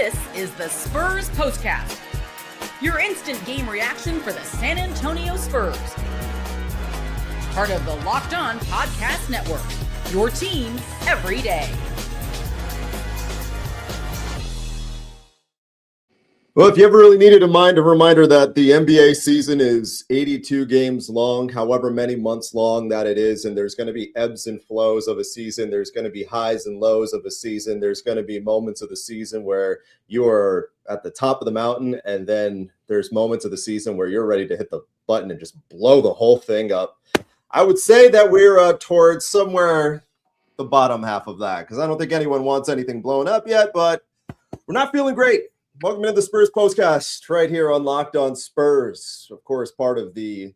This is the Spurs Postcast, your instant game reaction for the San Antonio Spurs. Part of the Locked On Podcast Network, your team every day. Well, if you ever really needed a reminder that the NBA season is 82 games long, however many months long that it is, and there's going to be ebbs and flows of a season, there's going to be highs and lows of a season, there's going to be moments of the season where you are at the top of the mountain, and then there's moments of the season where you're ready to hit the button and just blow the whole thing up. I would say that we're towards somewhere the bottom half of that, because I don't think anyone wants anything blown up yet, but we're not feeling great. Welcome to the Spurs Postcast right here on Locked On Spurs. Of course, part of the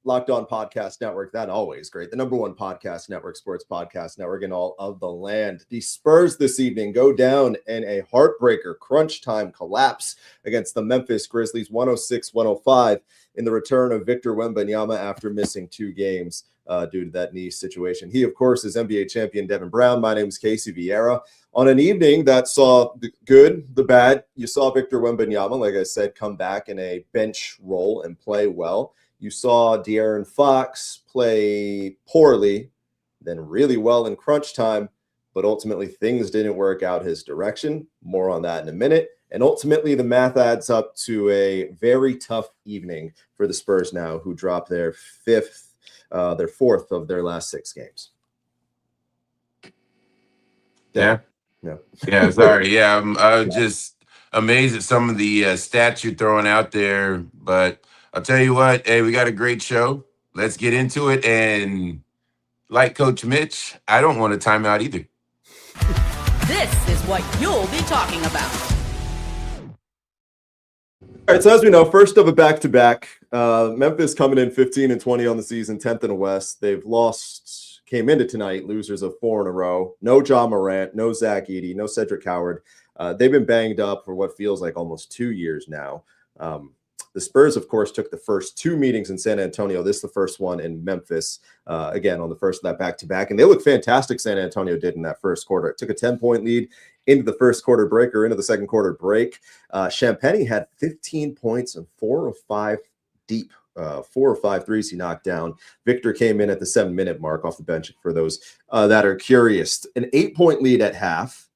Locked On Podcast Network. That always great. The number one podcast network, sports podcast network in all of the land. The Spurs this evening go down in a heartbreaker crunch time collapse against the Memphis Grizzlies, 106-105, in the return of Victor Wembanyama after missing 2 games due to that knee situation. He, of course, is NBA champion Devin Brown. My name is Casey Viera. On an evening that saw the good, the bad, you saw Victor Wembanyama, like I said, come back in a bench role and play well. You saw De'Aaron Fox play poorly, then really well in crunch time, but ultimately things didn't work out his direction. More on that in a minute. And ultimately the math adds up to a very tough evening for the Spurs now, who dropped their fourth of their last 6 games. Yeah. Sorry. Yeah, I'm just amazed at some of the stats you're throwing out there. But I'll tell you what, hey, we got a great show. Let's get into it. And like Coach Mitch, I don't want a timeout either. This is what you'll be talking about. All right, so as we know, first of a back-to-back, Memphis coming in 15-20 on the season, 10th in the West. They've came into tonight, losers of 4 in a row. No Ja Morant, no Zach Edey, no Cedric Howard. They've been banged up for what feels like almost 2 years now. The Spurs, of course, took the first 2 meetings in San Antonio. This is the first one in Memphis, again, on the first of that back-to-back. And they look fantastic, San Antonio did in that first quarter. It took a 10-point lead into the first quarter break or into the second quarter break. Champagnie had 15 points and 4 of 5 deep. 4 or 5 threes he knocked down. Victor came in at the 7-minute mark off the bench for those that are curious. An 8-point lead at half.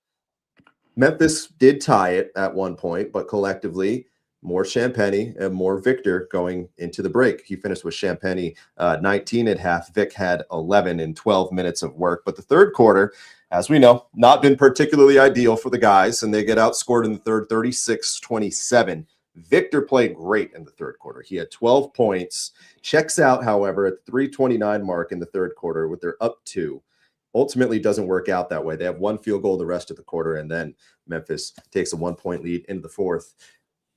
Memphis did tie it at one point, but collectively, more Champagnie and more Victor going into the break. He finished with Champagnie 19 at half. Vic had 11 in 12 minutes of work. But the third quarter, as we know, not been particularly ideal for the guys, and they get outscored in the third 36-27. Victor played great in the third quarter. He had 12 points, checks out, however, at the 3:29 mark in the third quarter with their up 2. Ultimately doesn't work out that way. They have 1 field goal the rest of the quarter, and then Memphis takes a 1-point lead into the fourth.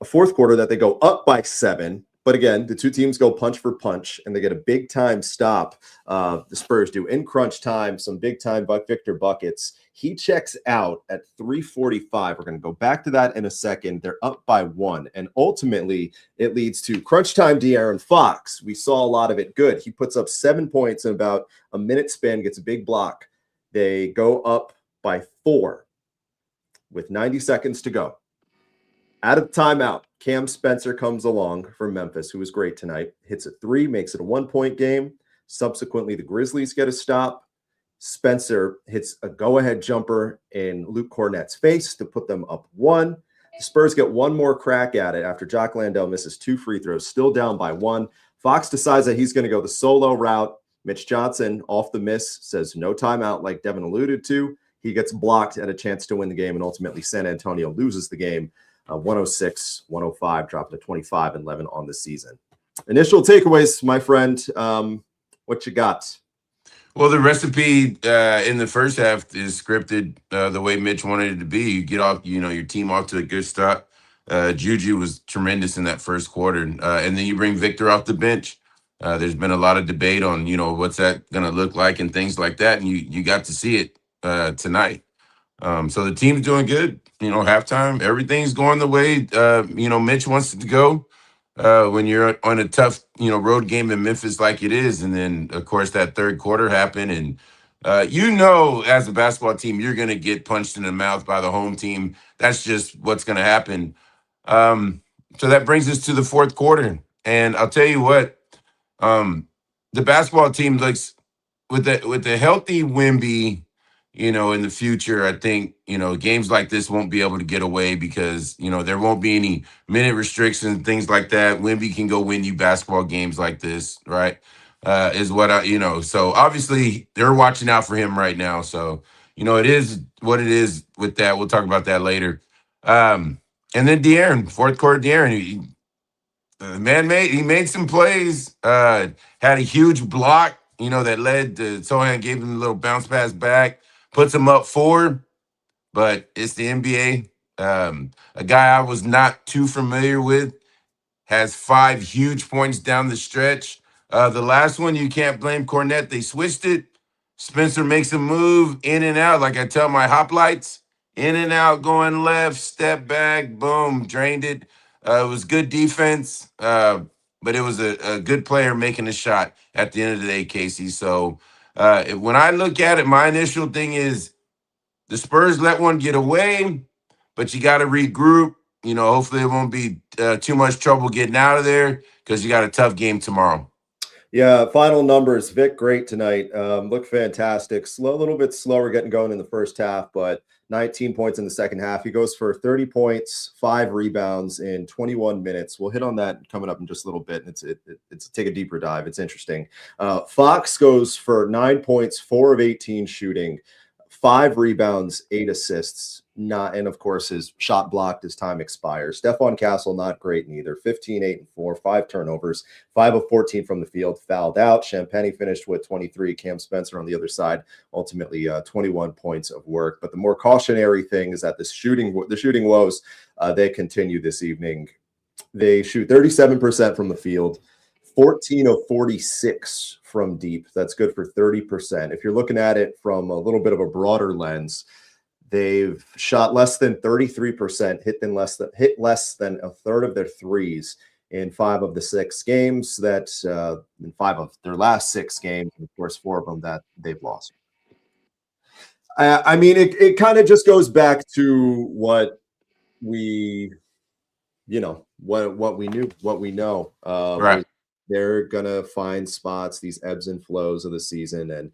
A fourth quarter that they go up by 7. But again, the 2 teams go punch for punch, and they get a big-time stop. The Spurs do in crunch time, some big-time Victor buckets. He checks out at 3:45. We're going to go back to that in a second. They're up by 1, and ultimately it leads to crunch time De'Aaron Fox. We saw a lot of it good. He puts up 7 points in about a minute span, gets a big block. They go up by 4 with 90 seconds to go. Out of timeout, Cam Spencer comes along from Memphis, who was great tonight, hits a 3, makes it a 1-point game. Subsequently, the Grizzlies get a stop. Spencer hits a go-ahead jumper in Luke Cornett's face to put them up 1. The Spurs get one more crack at it after Jock Landale misses 2 free throws, still down by 1. Fox decides that he's going to go the solo route. Mitch Johnson, off the miss, says no timeout like Devin alluded to. He gets blocked at a chance to win the game, and ultimately San Antonio loses the game. 106-105, dropping to 25-11 on the season. Initial takeaways, my friend. What you got? Well, the recipe in the first half is scripted the way Mitch wanted it to be. You get off, your team off to a good start. Juju was tremendous in that first quarter. And then you bring Victor off the bench. There's been a lot of debate on, what's that going to look like and things like that. And you got to see it tonight. So the team's doing good. Halftime, everything's going the way, Mitch wants it to go. When you're on a tough, road game in Memphis like it is. And then, of course, that third quarter happened, and As a basketball team, you're going to get punched in the mouth by the home team. That's just what's going to happen. So that brings us to the fourth quarter. And I'll tell you what, the basketball team looks with the healthy Wemby, in the future. I think, games like this won't be able to get away because, there won't be any minute restrictions, things like that. Wemby can go win you basketball games like this, right? Is what so obviously they're watching out for him right now. So, it is what it is with that. We'll talk about that later. And then De'Aaron, fourth quarter De'Aaron, man made some plays, had a huge block, that led to Sohan gave him a little bounce pass back, puts him up 4, but it's the NBA. A guy I was not too familiar with has 5 huge points down the stretch. The last one, you can't blame Cornette. They switched it. Spencer makes a move in and out, like I tell my hoplites, in and out, going left, step back, boom, drained it. It was good defense, but it was a good player making a shot at the end of the day, Casey. So when I look at it, my initial thing is the Spurs let one get away, but you got to regroup. Hopefully it won't be too much trouble getting out of there because you got a tough game tomorrow. Yeah, final numbers. Vic, great tonight. Looked fantastic. A little bit slower getting going in the first half, but 19 points in the second half. He goes for 30 points, 5 rebounds in 21 minutes. We'll hit on that coming up in just a little bit. It's take a deeper dive. It's interesting. Fox goes for 9 points, 4 of 18 shooting, 5 rebounds, 8 assists. And of course, his shot blocked as time expires. Stephon Castle, not great neither. 15, 8, and 4, 5 turnovers, 5 of 14 from the field, fouled out. Champagny finished with 23. Cam Spencer on the other side, ultimately 21 points of work. But the more cautionary thing is that the shooting woes, they continue this evening. They shoot 37% from the field, 14 of 46 from deep. That's good for 30%. If you're looking at it from a little bit of a broader lens, they've shot less than 33%, hit less than a third of their threes in 5 of the 6 games in 5 of their last 6 games, and of course 4 of them that they've lost. I mean, it kind of just goes back to what we, what we know. Right. They're gonna find spots, these ebbs and flows of the season, and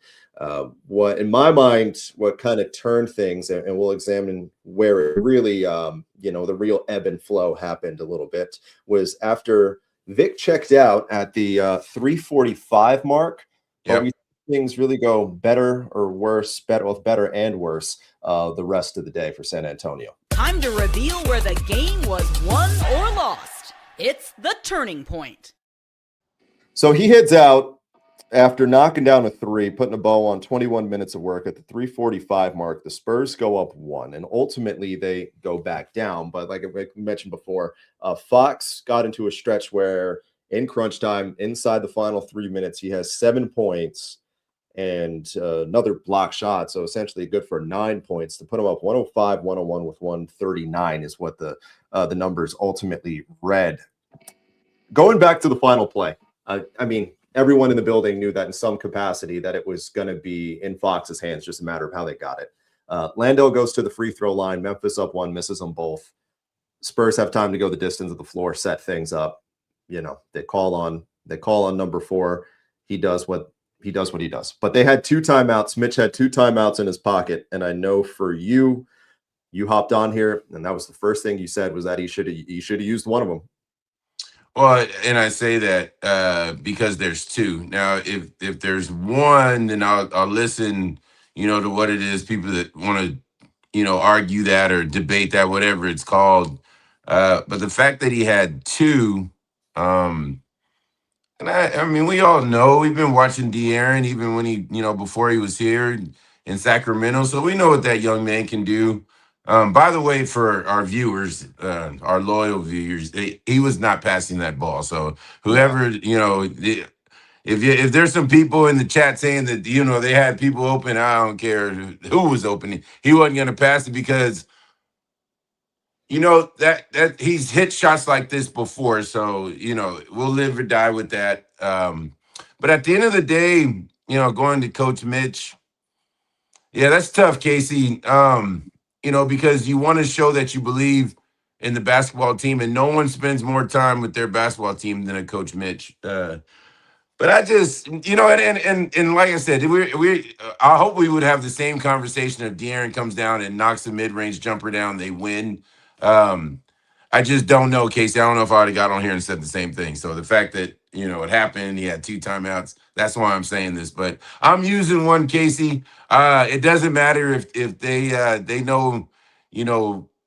what, in my mind, what kind of turned things, and we'll examine where it really, the real ebb and flow happened a little bit, was after Vic checked out at the 3:45 mark. Yep. But we things really go better or worse, better and worse the rest of the day for San Antonio. Time to reveal where the game was won or lost. It's the turning point. So he heads out after knocking down a 3, putting a bow on 21 minutes of work at the 3:45 mark. The Spurs go up 1, and ultimately they go back down. But like I mentioned before, Fox got into a stretch where in crunch time, inside the final 3 minutes, he has 7 points and another block shot. So essentially good for 9 points to put him up 105, 101 with 139 is what the numbers ultimately read. Going back to the final play. I mean, everyone in the building knew that in some capacity that it was going to be in Fox's hands, just a matter of how they got it. Landale goes to the free throw line. Memphis up 1, misses them both. Spurs have time to go the distance of the floor, set things up. They call on number 4. He does what he does. But they had 2 timeouts. Mitch had 2 timeouts in his pocket, and I know for you hopped on here, and that was the first thing you said was that he should have used one of them. Well, and I say that because there's 2. Now, if there's 1, then I'll listen, to what it is, people that want to, argue that or debate that, whatever it's called. But the fact that he had 2, and I mean, we all know we've been watching De'Aaron even when he, before he was here in Sacramento, so we know what that young man can do. By the way, for our viewers, our loyal viewers, he was not passing that ball. So whoever, if there's some people in the chat saying that, they had people open, I don't care who was opening. He wasn't going to pass it because, that he's hit shots like this before. So, we'll live or die with that. But at the end of the day, going to Coach Mitch, Yeah, that's tough, Casey. Because you want to show that you believe in the basketball team, and no one spends more time with their basketball team than a Coach Mitch. But I just, and like I said, I hope we would have the same conversation if De'Aaron comes down and knocks a mid-range jumper down, they win. Um, I just don't know, Casey. I don't know if I would have got on here and said the same thing. So the fact that it happened, he had 2 timeouts. That's why I'm saying this. But I'm using one, Casey. It doesn't matter if they know,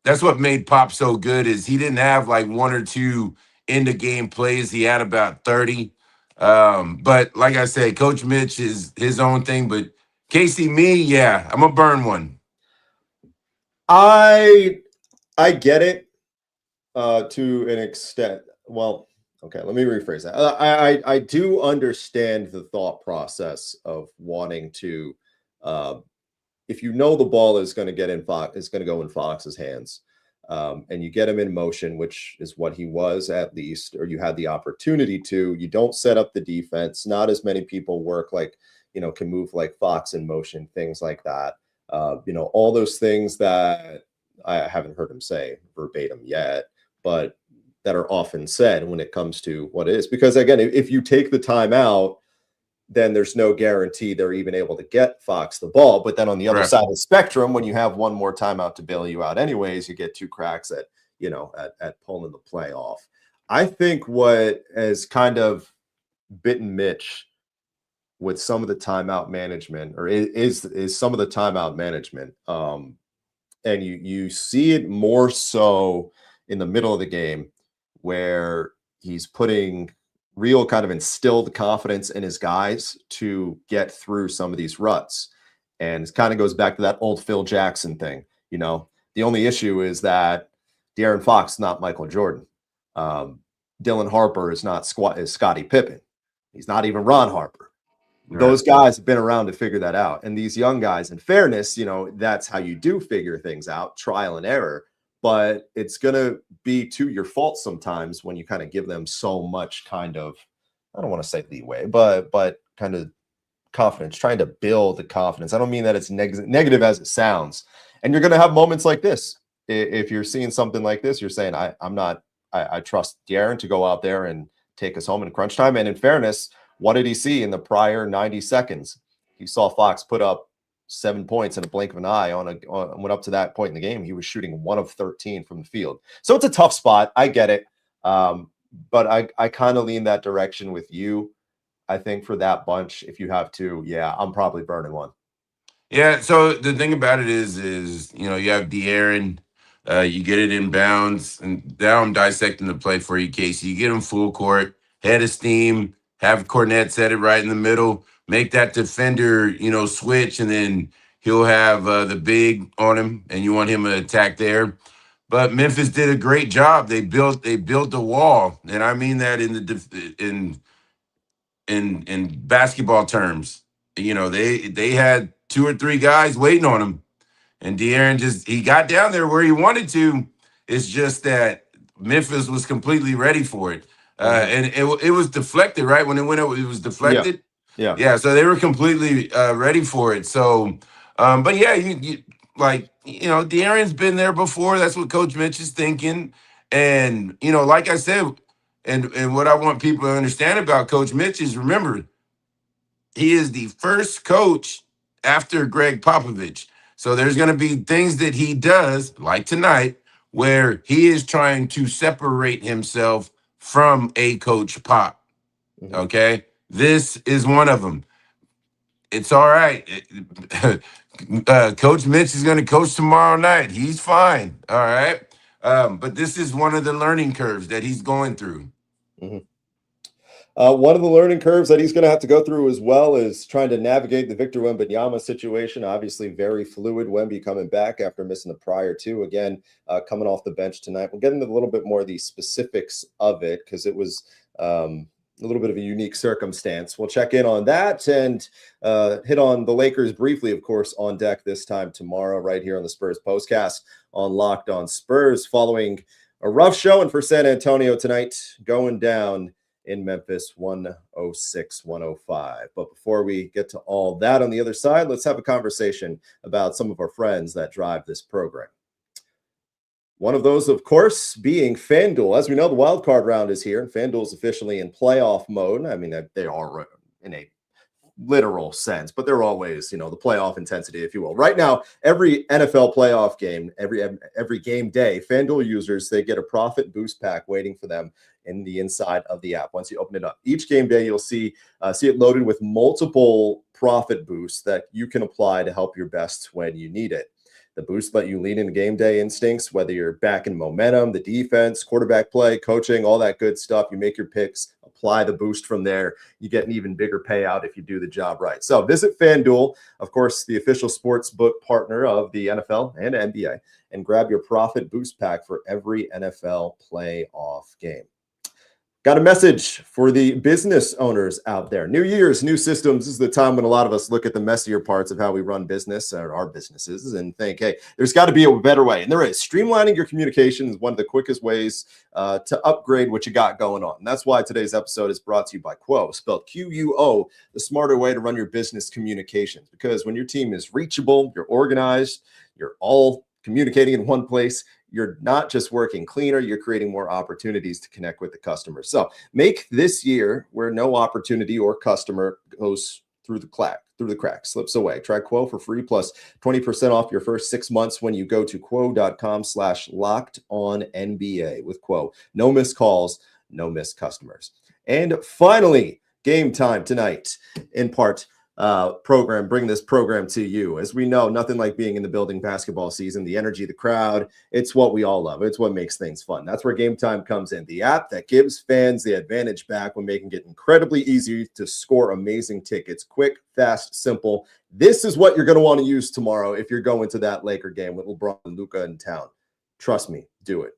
that's what made Pop so good is he didn't have like 1 or 2 in the game plays. He had about 30. But like I said, Coach Mitch is his own thing. But Casey, yeah, I'm gonna burn one. I get it to an extent. Well, okay, let me rephrase that. I do understand the thought process of wanting to, if you know the ball is going to go in Fox's hands, and you get him in motion, which is what he was at least, or you had the opportunity to. You don't set up the defense. Not as many people work can move like Fox in motion, things like that. All those things that I haven't heard him say verbatim yet, but that are often said when it comes to what it is. Because again, if you take the time out, then there's no guarantee they're even able to get Fox the ball. But then on the other side of the spectrum, when you have one more timeout to bail you out anyways, you get 2 cracks at pulling the play off. I think what has kind of bitten Mitch with some of the timeout management, or is some of the timeout management, and you see it more so in the middle of the game where he's putting real kind of instilled confidence in his guys to get through some of these ruts. And it kind of goes back to that old Phil Jackson thing. The only issue is that De'Aaron Fox is not Michael Jordan. Dylan Harper is not Scottie Pippen. He's not even Ron Harper. Right. Those guys have been around to figure that out. And these young guys, in fairness, that's how you do figure things out, trial and error. But it's going to be to your fault sometimes when you kind of give them so much kind of, I don't want to say leeway, but kind of confidence, trying to build the confidence. I don't mean that it's negative as it sounds. And you're going to have moments like this. If you're seeing something like this, you're saying, I trust De'Aaron to go out there and take us home in crunch time. And in fairness, what did he see in the prior 90 seconds? He saw Fox put up 7 points in a blink of an eye went up to that point in the game. He was shooting 1 of 13 from the field. So it's a tough spot. I get it. But I kind of lean that direction with you. I think for that bunch, if you have to, I'm probably burning one. Yeah. So the thing about it is you have De'Aaron, you get it in bounds, and now I'm dissecting the play for you, Casey. You get him full court, head of steam, have Cornette set it right in the middle, make that defender, switch, and then he'll have the big on him, and you want him to attack there. But Memphis did a great job. They built the wall, and I mean that in basketball terms. They had 2 or 3 guys waiting on him, and De'Aaron he got down there where he wanted to. It's just that Memphis was completely ready for it, and it was deflected right when it went up. It was deflected. Yeah. So they were completely ready for it. So, but yeah, De'Aaron's been there before. That's what Coach Mitch is thinking, and like I said. And what I want people to understand about Coach Mitch is, remember, he is the first coach after Greg Popovich. So there's going to be things that he does, like tonight, where he is trying to separate himself from a Coach Pop. Okay? This is one of them. It's all right. Coach Mitch is going to coach tomorrow night. He's fine. All right? But this is one of the learning curves that he's going through. One of the learning curves that he's going to have to go through as well is trying to navigate the Victor Wembanyama situation. Obviously, very fluid. Wemby coming back after missing the prior 2. Again, coming off the bench tonight. We'll get into a little bit more of the specifics of it because it was a little bit of a unique circumstance. We'll check in on that and hit on the Lakers briefly, of course, on deck this time tomorrow right here on the Spurs Postcast on Locked On Spurs, following a rough showing for San Antonio tonight, going down in Memphis, 106-105. But before we get to all that on the other side, let's have a conversation about some of our friends that drive this program. One of those, of course, being FanDuel. As we know, the wild card round is here, and FanDuel is officially in playoff mode. I mean, they are in a literal sense, but they're always, the playoff intensity, if you will. Right now, every NFL playoff game, every game day, FanDuel users, they get a profit boost pack waiting for them in the inside of the app. Once you open it up, each game day, you'll see it loaded with multiple profit boosts that you can apply to help your best when you need it. The boosts let you lean in game day instincts, whether you're back in momentum, the defense, quarterback play, coaching, all that good stuff. You make your picks, apply the boost from there. You get an even bigger payout if you do the job right. So visit FanDuel, of course, the official sports book partner of the NFL and NBA, and grab your profit boost pack for every NFL playoff game. Got a message for the business owners out there. New Year's, new systems. This is the time when a lot of us look at the messier parts of how we run business or our businesses and think, hey, there's got to be a better way. And there is. Streamlining your communication is one of the quickest ways to upgrade what you got going on. And that's why today's episode is brought to you by Quo, spelled Quo, the smarter way to run your business communications. Because when your team is reachable, you're organized, you're all communicating in one place, you're not just working cleaner, you're creating more opportunities to connect with the customer. So make this year where no opportunity or customer goes through the crack, slips away. Try Quo for free plus 20% off your first 6 months when you go to quo.com/lockedonnba with Quo. No missed calls, no missed customers. And finally, game time tonight in part bring this program to you. As we know, nothing like being in the building basketball season, the energy, the crowd, it's what we all love. It's what makes things fun. That's where Game Time comes in. The app that gives fans the advantage back when making it incredibly easy to score amazing tickets. Quick, fast, simple. This is what you're going to want to use tomorrow if you're going to that Laker game with LeBron and Luka in town. Trust me, do it.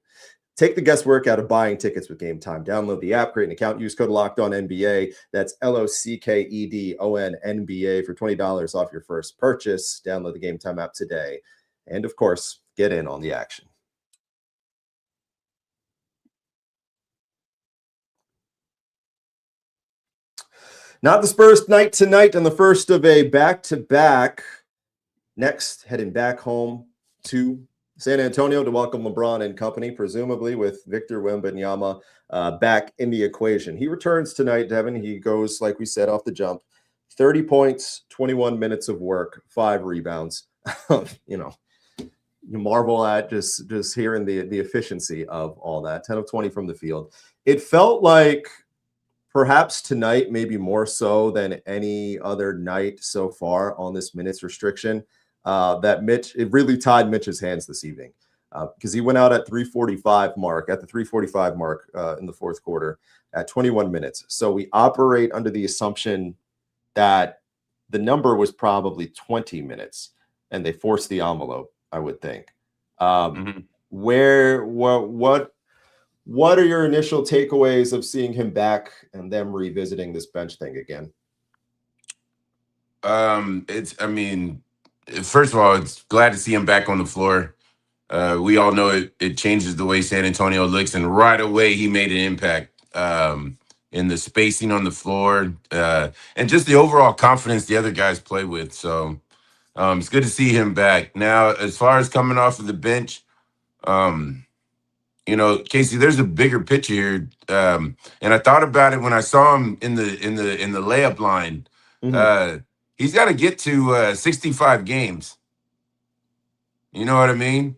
Take the guesswork out of buying tickets with Game Time. Download the app, create an account, use code LOCKEDONNBA. That's LOCKEDONNBA for $20 off your first purchase. Download the Game Time app today. And of course, get in on the action. Not the Spurs night tonight and the first of a back-to-back. Next, heading back home to San Antonio to welcome LeBron and company, presumably with Victor Wembanyama back in the equation. He returns tonight, Devin. He goes, like we said, off the jump. 30 points, 21 minutes of work, 5 rebounds. You marvel at just hearing the efficiency of all that. 10 of 20 from the field. It felt like perhaps tonight, maybe more so than any other night so far on this minutes restriction, that Mitch, it really tied Mitch's hands this evening because he went out at the 345 mark in the fourth quarter at 21 minutes. So we operate under the assumption that the number was probably 20 minutes and they forced the envelope, I would think. What are your initial takeaways of seeing him back and them revisiting this bench thing again? First of all, it's glad to see him back on the floor. We all know it changes the way San Antonio looks, and right away he made an impact in the spacing on the floor and just the overall confidence the other guys play with. So it's good to see him back. Now, as far as coming off of the bench, Casey, there's a bigger picture here, and I thought about it when I saw him in the layup line. Mm-hmm. He's got to get to 65 games. You know what I mean?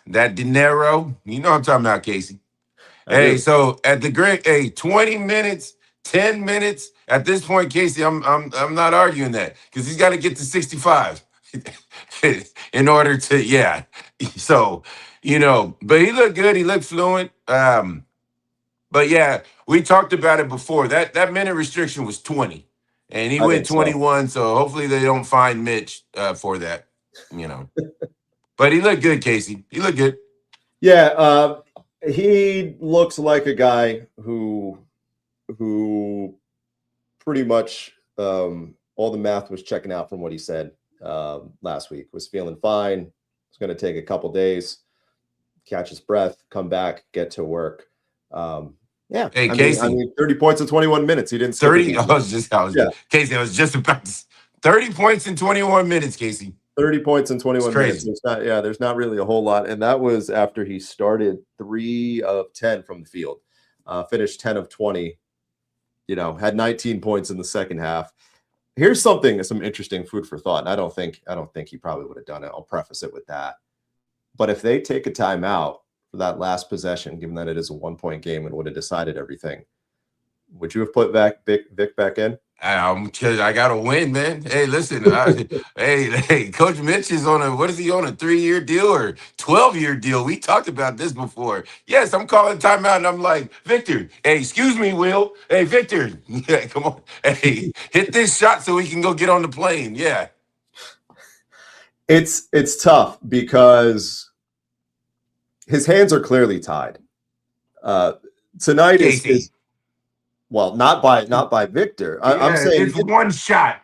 That dinero, you know what I'm talking about, Casey. So at the great 20 minutes, 10 minutes. At this point, Casey, I'm not arguing that because he's got to get to 65 in order to, So, but he looked good. He looked fluent. But yeah, we talked about it before. That minute restriction was 20. And he went 21, so hopefully they don't find Mitch for that, But he looked good, Casey. He looked good. Yeah, he looks like a guy who pretty much all the math was checking out from what he said last week. Was feeling fine. It's going to take a couple days, catch his breath, come back, get to work. Yeah, Hey, I Casey, mean, 30 points in 21 minutes. He didn't skip a 30. beat. Yeah, Casey, I was just about to 30 points in 21 minutes, Casey. 30 points in It's 21 minutes. crazy. There's not really a whole lot. And that was after he started 3 of 10 from the field, finished 10 of 20, had 19 points in the second half. Here's some interesting food for thought. And I don't think he probably would have done it. I'll preface it with that. But if they take a timeout for that last possession, given that it is a 1-point game and would have decided everything, would you have put Vic back in? I got to win, man. Hey, listen. Hey, Coach Mitch is on a 3-year deal or 12-year deal? We talked about this before. Yes, I'm calling timeout, and I'm like, Victor, hey, excuse me, Will. Hey, Victor, yeah, come on. Hey, hit this shot so we can go get on the plane. Yeah. It's tough because his hands are clearly tied. Tonight Casey. is well, not by Victor. I'm saying it's one shot.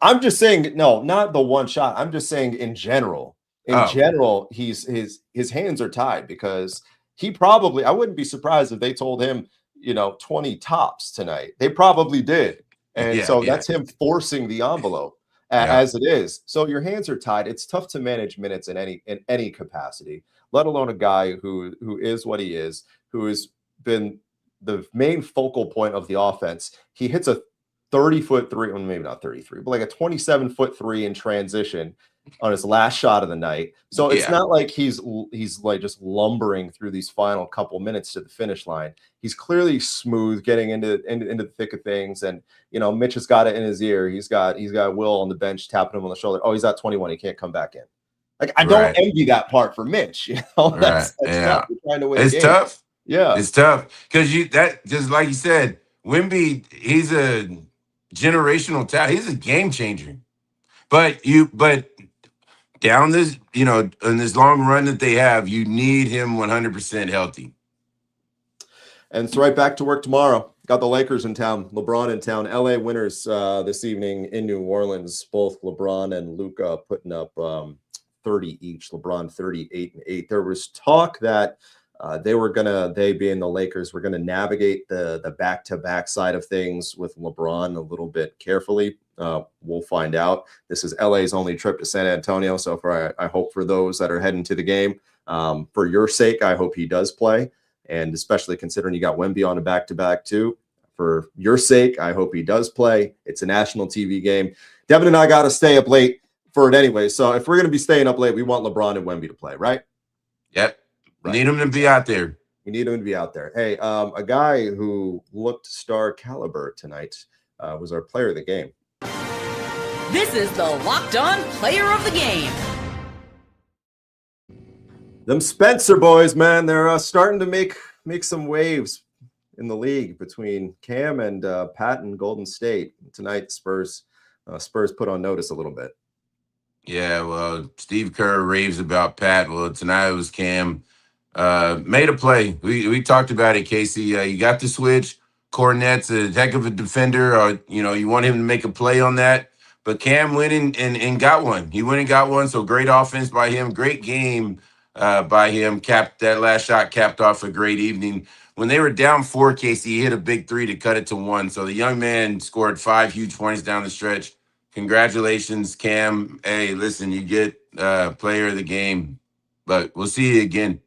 I'm just saying no, not the one shot. I'm just saying in general. In general, his hands are tied because he probably, I wouldn't be surprised if they told him, 20 tops tonight. They probably did. And that's him forcing the envelope as it is. So your hands are tied. It's tough to manage minutes in any capacity, let alone a guy who is what he is, who has been the main focal point of the offense. He hits a 30-foot three, well, maybe not 33, but like a 27-foot three in transition on his last shot of the night. So it's not like he's like just lumbering through these final couple minutes to the finish line. He's clearly smooth, getting into the thick of things. And Mitch has got it in his ear. He's got Will on the bench tapping him on the shoulder. Oh, he's at 21. He can't come back in. Like, I don't envy that part for Mitch. That's tough. You're trying to win a game. Tough. Yeah, it's tough because just like you said, Wemby, he's a generational talent. He's a game changer. But down this, in this long run that they have, you need him 100% healthy. And it's right back to work tomorrow. Got the Lakers in town, LeBron in town. LA winners this evening in New Orleans. Both LeBron and Luka putting up 30 each. LeBron 38 and 8. There was talk that they being the Lakers, were gonna navigate the back-to-back side of things with LeBron a little bit carefully. We'll find out. This is LA's only trip to San Antonio, so I hope for those that are heading to the game, for your sake, I hope he does play, and especially considering you got Wemby on a back-to-back too. For your sake, I hope he does play. It's a national TV game. Devin and I got to stay up late for it anyway. So if we're going to be staying up late, we want LeBron and Wemby to play, right? Yep. Right. Need him to be out there. We need him to be out there. Hey, a guy who looked star caliber tonight was our player of the game. This is the Locked On Player of the Game. Them Spencer boys, man, they're starting to make some waves in the league between Cam and Pat and Golden State. Tonight, Spurs put on notice a little bit. Yeah, well, Steve Kerr raves about Pat. Well, tonight it was Cam. Made a play. We talked about it, Casey. You got the switch. Cornette's a heck of a defender. You want him to make a play on that. But Cam went in and got one. He went and got one. So great offense by him. Great game by him. That last shot capped off a great evening. When they were down 4, Casey, he hit a big 3 to cut it to 1. So the young man scored 5 huge points down the stretch. Congratulations, Cam. Hey, listen, you get player of the game. But we'll see you again.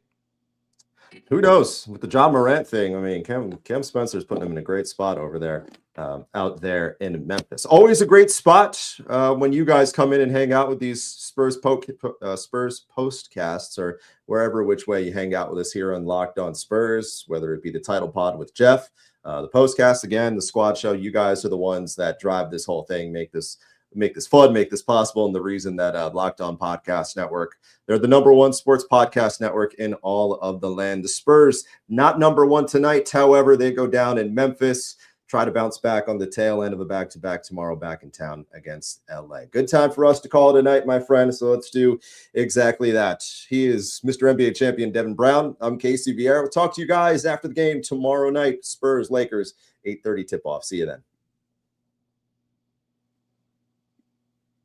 Who knows with the Ja Morant thing? I mean, Cam Spencer's putting him in a great spot over there, out there in Memphis. Always a great spot when you guys come in and hang out with these Spurs postcasts or wherever which way you hang out with us here on Locked On Spurs, whether it be the title pod with Jeff, the postcast again, the squad show. You guys are the ones that drive this whole thing, make this fun, make this possible, and the reason that Locked On Podcast Network, they're the #1 sports podcast network in all of the land. The Spurs, not #1 tonight. However, they go down in Memphis, try to bounce back on the tail end of a back-to-back tomorrow back in town against LA. Good time for us to call it a night, my friend, so let's do exactly that. He is Mr. NBA champion Devin Brown. I'm Casey Viera. We'll talk to you guys after the game tomorrow night. Spurs, Lakers, 8:30 tip-off. See you then.